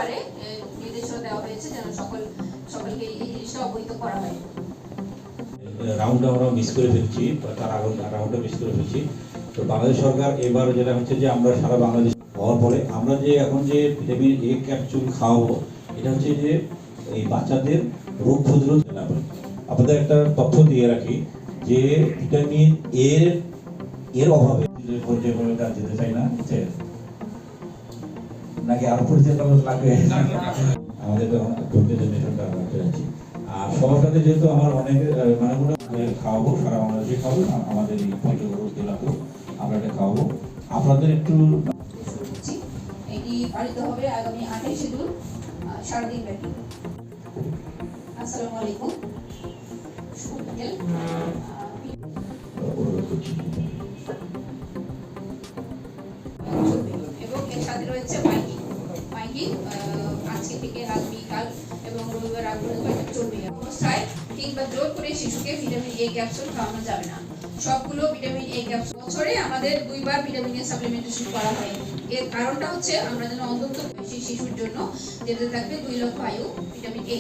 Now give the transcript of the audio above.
পারে নির্দেশনা দেওয়া হয়েছে যেন সকলকে এই জিনিসটা অবহিত করা হয়। রাউন্ড আমরা মিস করে ফেলছি, তার রাউন্ডটা মিস করে ফেলছি। তো বাংলাদেশ সরকার এবার যেটা হচ্ছে যে আমরা সারা বাংলাদেশ হওয়ার পরে আমরা যে এখন যে ভিটামিন এ ক্যাপসুল খাওয়াবো, এটা হচ্ছে যে এই বাচ্চাদের রোগ প্রতিরোধ না করে। আপনাদের একটা তথ্য দিয়ে রাখি যে ভিটামিন এর অভাবে পর্যায়ে কাজ যেতে চাই না, নাকি আরো পরিচর্যা লাগবে আমাদের জেনারেশনটা রাখতে যাচ্ছি। আর সবার সাথে যেহেতু আমার অনেক খাওয়াবো, সারা বাংলাদেশে খাওয়াবো, আমাদের এই পঞ্চগড় জেলাতেও আমরা এটা খাওয়াবো। আপনাদের একটু এটি পালিত হবে আগামী 28 জুন সারাদিন ব্যাপী। আসসালামু আলাইকুম। এবং এর সাথে রয়েছে মাইকিং আজকে থেকে আগামী কাল এবং রবিবার আগ পর্যন্ত চলবে। অবস্থায় কিংবা জোর করে শিশুকে ভিটামিন এ ক্যাপসুল খাওয়ানো যাবে না। সবগুলো ভিটামিন এ ক্যাপসুল বছরে আমাদের 2 বার ভিটামিন এ সাপ্লিমেন্টেশন করা হয়। এর কারণটা হচ্ছে আমরা যেন অন্তত শিশুর জন্য যেতে থাকবে 2 লক্ষ আয়ু ভিটামিন এ।